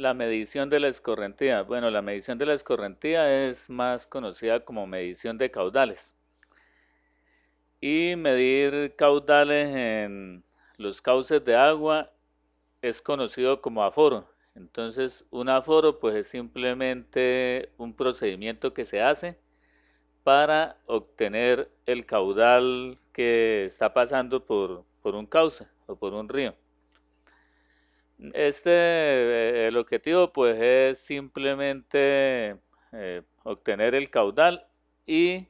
La medición de la escorrentía. Bueno, la medición de la escorrentía es más conocida como medición de caudales. Y medir caudales en los cauces de agua es conocido como aforo. Entonces, un aforo pues es simplemente un procedimiento que se hace para obtener el caudal que está pasando por un cauce o por un río. El objetivo pues es simplemente obtener el caudal y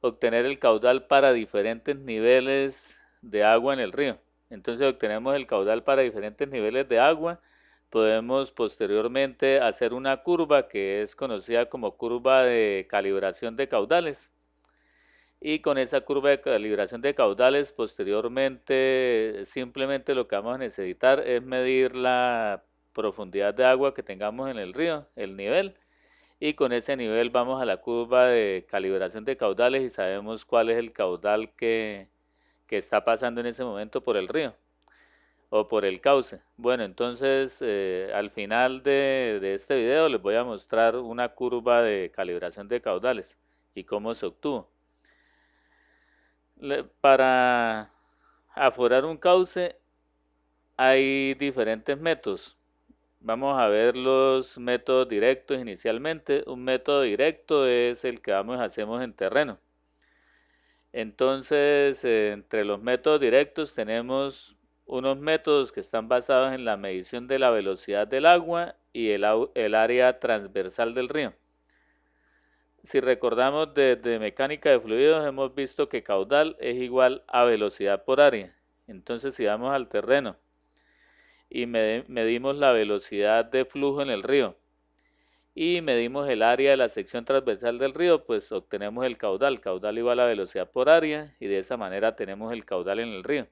obtener el caudal para diferentes niveles de agua en el río. Entonces obtenemos el caudal para diferentes niveles de agua. Podemos posteriormente hacer una curva que es conocida como curva de calibración de caudales. Y con esa curva de calibración de caudales, posteriormente, simplemente lo que vamos a necesitar es medir la profundidad de agua que tengamos en el río, el nivel, y con ese nivel vamos a la curva de calibración de caudales y sabemos cuál es el caudal que está pasando en ese momento por el río o por el cauce. Bueno, entonces al final de este video les voy a mostrar una curva de calibración de caudales y cómo se obtuvo. Para aforar un cauce hay diferentes métodos. Vamos a ver los métodos directos inicialmente. Un método directo es el que hacemos en terreno. Entonces, entre los métodos directos tenemos unos métodos que están basados en la medición de la velocidad del agua y el área transversal del río. Si recordamos desde mecánica de fluidos, hemos visto que caudal es igual a velocidad por área. Entonces, si vamos al terreno y medimos la velocidad de flujo en el río y medimos el área de la sección transversal del río, pues obtenemos el caudal. Caudal igual a velocidad por área y de esa manera tenemos el caudal en el río.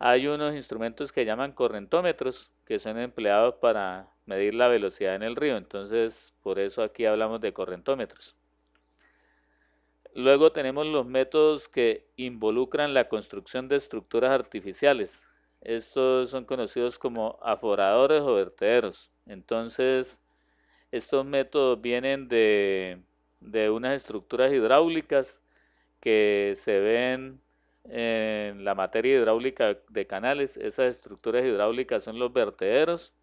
Hay unos instrumentos que llaman correntómetros que son empleados para medir la velocidad en el río. Entonces, por eso aquí hablamos de correntómetros. Luego tenemos los métodos que involucran la construcción de estructuras artificiales. Estos son conocidos como aforadores o vertederos. Entonces, estos métodos vienen de unas estructuras hidráulicas que se ven en la materia hidráulica de canales. Esas estructuras hidráulicas son los vertederos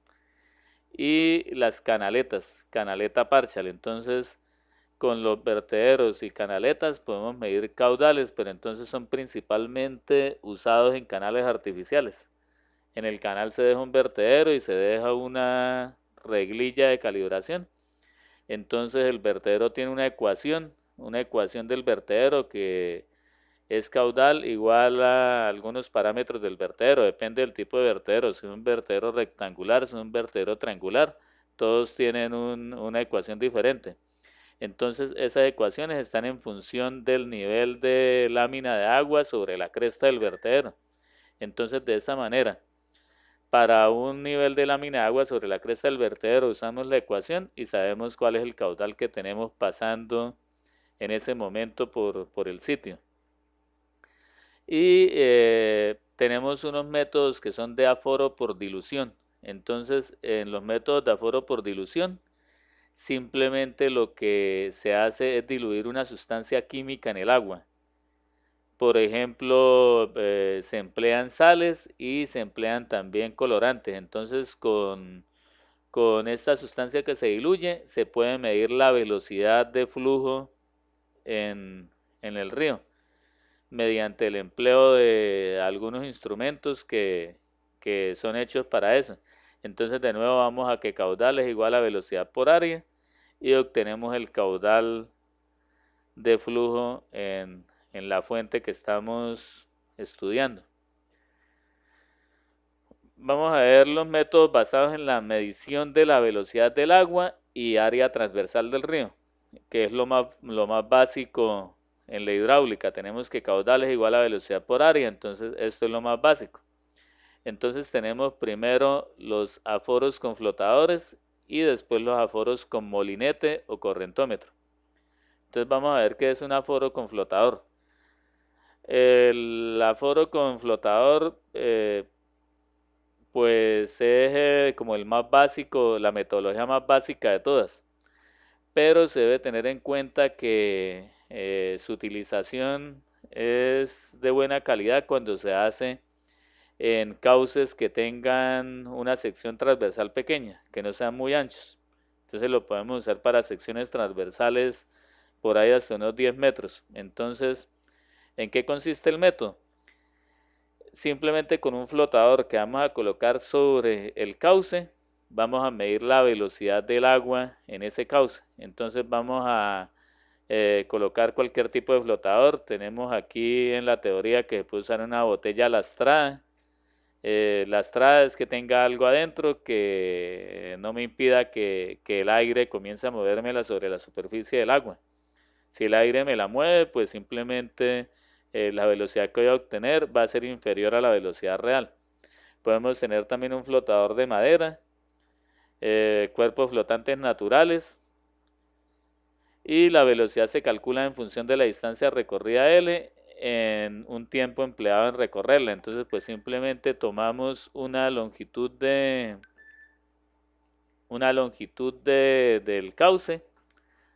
y las canaletas, canaleta parcial. Entonces, con los vertederos y canaletas podemos medir caudales, pero entonces son principalmente usados en canales artificiales. En el canal se deja un vertedero y se deja una reglilla de calibración. Entonces el vertedero tiene una ecuación del vertedero que es caudal igual a algunos parámetros del vertedero, depende del tipo de vertedero, si es un vertedero rectangular, si es un vertedero triangular, todos tienen una ecuación diferente. Entonces esas ecuaciones están en función del nivel de lámina de agua sobre la cresta del vertedero. Entonces de esa manera, para un nivel de lámina de agua sobre la cresta del vertedero usamos la ecuación y sabemos cuál es el caudal que tenemos pasando en ese momento por el sitio. Y tenemos unos métodos que son de aforo por dilución. Entonces, en los métodos de aforo por dilución, simplemente lo que se hace es diluir una sustancia química en el agua. Por ejemplo, se emplean sales y se emplean también colorantes. Entonces, con esta sustancia que se diluye, se puede medir la velocidad de flujo en el río mediante el empleo de algunos instrumentos que son hechos para eso. Entonces, de nuevo, vamos a que caudal es igual a velocidad por área y obtenemos el caudal de flujo en la fuente que estamos estudiando. Vamos a ver los métodos basados en la medición de la velocidad del agua y área transversal del río, que es lo más básico en la hidráulica. Tenemos que caudal es igual a velocidad por área, entonces esto es lo más básico. Entonces tenemos primero los aforos con flotadores y después los aforos con molinete o correntómetro. Entonces vamos a ver qué es un aforo con flotador. El aforo con flotador pues es como el más básico, la metodología más básica de todas, pero se debe tener en cuenta que su utilización es de buena calidad cuando se hace en cauces que tengan una sección transversal pequeña, que no sean muy anchos. Entonces lo podemos usar para secciones transversales por ahí hasta unos 10 metros. Entonces, ¿en qué consiste el método? Simplemente con un flotador que vamos a colocar sobre el cauce, vamos a medir la velocidad del agua en ese cauce. Entonces vamos a colocar cualquier tipo de flotador. Tenemos aquí en la teoría que se puede usar una botella lastrada. Lastrada es que tenga algo adentro que no me impida que el aire comience a movérmela sobre la superficie del agua. Si el aire me la mueve, pues simplemente la velocidad que voy a obtener va a ser inferior a la velocidad real. Podemos tener también un flotador de madera, cuerpos flotantes naturales, y la velocidad se calcula en función de la distancia recorrida L en un tiempo empleado en recorrerla. Entonces, pues simplemente tomamos una longitud del cauce,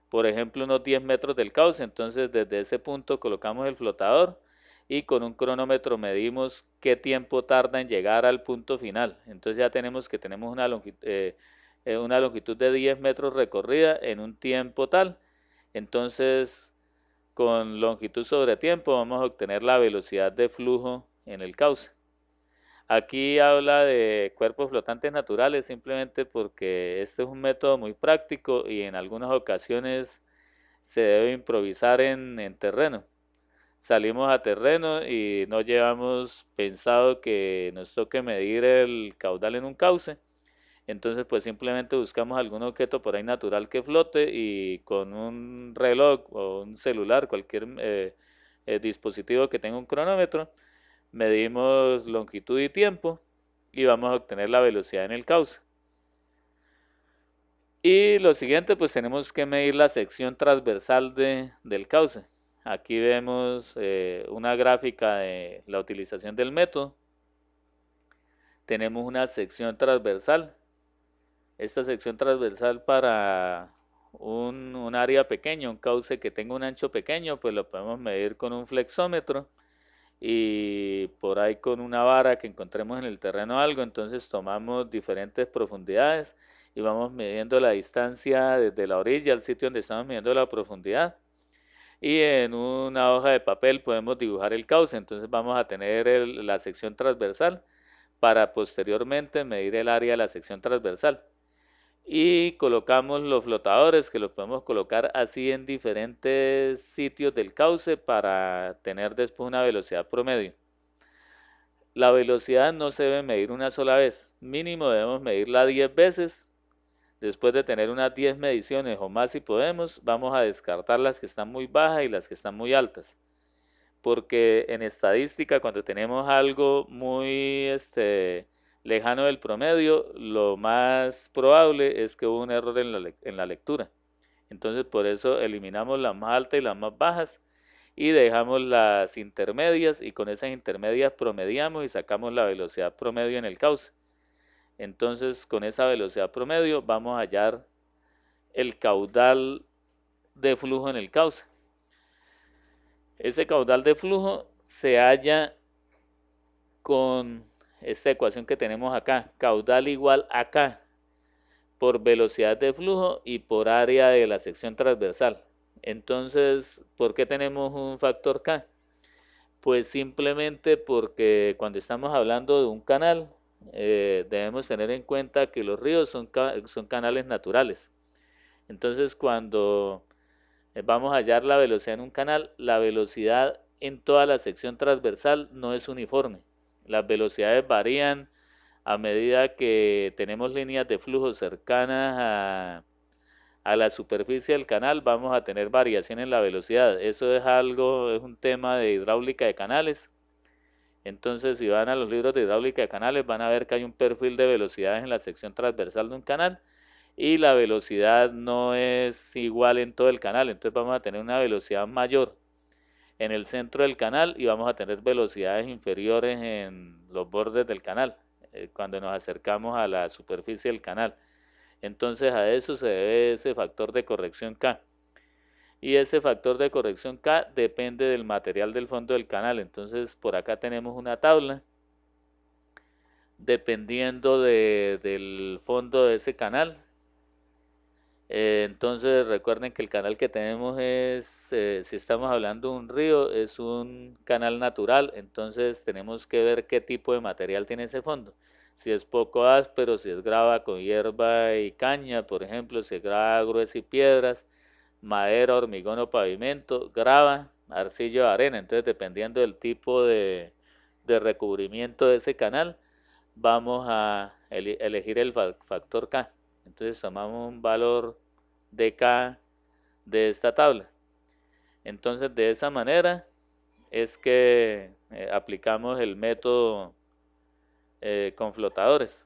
por ejemplo unos 10 metros del cauce. Entonces desde ese punto colocamos el flotador y con un cronómetro medimos qué tiempo tarda en llegar al punto final. Entonces ya tenemos una longitud de 10 metros recorrida en un tiempo tal. Entonces con longitud sobre tiempo vamos a obtener la velocidad de flujo en el cauce. Aquí habla de cuerpos flotantes naturales simplemente porque este es un método muy práctico y en algunas ocasiones se debe improvisar en terreno. Salimos a terreno y no llevamos pensado que nos toque medir el caudal en un cauce. Entonces pues simplemente buscamos algún objeto por ahí natural que flote y con un reloj o un celular, cualquier dispositivo que tenga un cronómetro, medimos longitud y tiempo y vamos a obtener la velocidad en el cauce. Y lo siguiente, pues tenemos que medir la sección transversal del cauce. Aquí vemos una gráfica de la utilización del método. Tenemos una sección transversal. Esta sección transversal para un área pequeña, un cauce que tenga un ancho pequeño, pues lo podemos medir con un flexómetro y por ahí con una vara que encontremos en el terreno algo. Entonces tomamos diferentes profundidades y vamos midiendo la distancia desde la orilla al sitio donde estamos midiendo la profundidad, y en una hoja de papel podemos dibujar el cauce. Entonces vamos a tener la sección transversal para posteriormente medir el área de la sección transversal, y colocamos los flotadores que los podemos colocar así en diferentes sitios del cauce para tener después una velocidad promedio. La velocidad no se debe medir una sola vez, mínimo debemos medirla 10 veces. Después de tener unas 10 mediciones o más, si podemos, vamos a descartar las que están muy bajas y las que están muy altas. Porque en estadística, cuando tenemos algo muy lejano del promedio, lo más probable es que hubo un error en la lectura. Entonces, por eso eliminamos las más altas y las más bajas y dejamos las intermedias, y con esas intermedias promediamos y sacamos la velocidad promedio en el cauce. Entonces, con esa velocidad promedio vamos a hallar el caudal de flujo en el cauce. Ese caudal de flujo se halla con esta ecuación que tenemos acá: caudal igual a K por velocidad de flujo y por área de la sección transversal. Entonces, ¿por qué tenemos un factor K? Pues simplemente porque cuando estamos hablando de un canal, debemos tener en cuenta que los ríos son canales naturales. Entonces, cuando vamos a hallar la velocidad en un canal, la velocidad en toda la sección transversal no es uniforme. Las velocidades varían a medida que tenemos líneas de flujo cercanas a la superficie del canal. Vamos a tener variación en la velocidad. Eso es un tema de hidráulica de canales. Entonces, si van a los libros de hidráulica de canales, van a ver que hay un perfil de velocidades en la sección transversal de un canal y la velocidad no es igual en todo el canal. Entonces vamos a tener una velocidad mayor en el centro del canal y vamos a tener velocidades inferiores en los bordes del canal. cuando nos acercamos a la superficie del canal. Entonces a eso se debe ese factor de corrección K. Y ese factor de corrección K depende del material del fondo del canal. Entonces por acá tenemos una tabla. Dependiendo del fondo de ese canal. Entonces recuerden que el canal que tenemos es, si estamos hablando de un río, es un canal natural. Entonces tenemos que ver qué tipo de material tiene ese fondo. Si es poco áspero, si es grava con hierba y caña, por ejemplo, si es grava gruesa y piedras, madera, hormigón o pavimento, grava, arcilla o arena. Entonces dependiendo del tipo de recubrimiento de ese canal, vamos a elegir el factor K. Entonces tomamos un valor de K de esta tabla. Entonces de esa manera es que aplicamos el método con flotadores.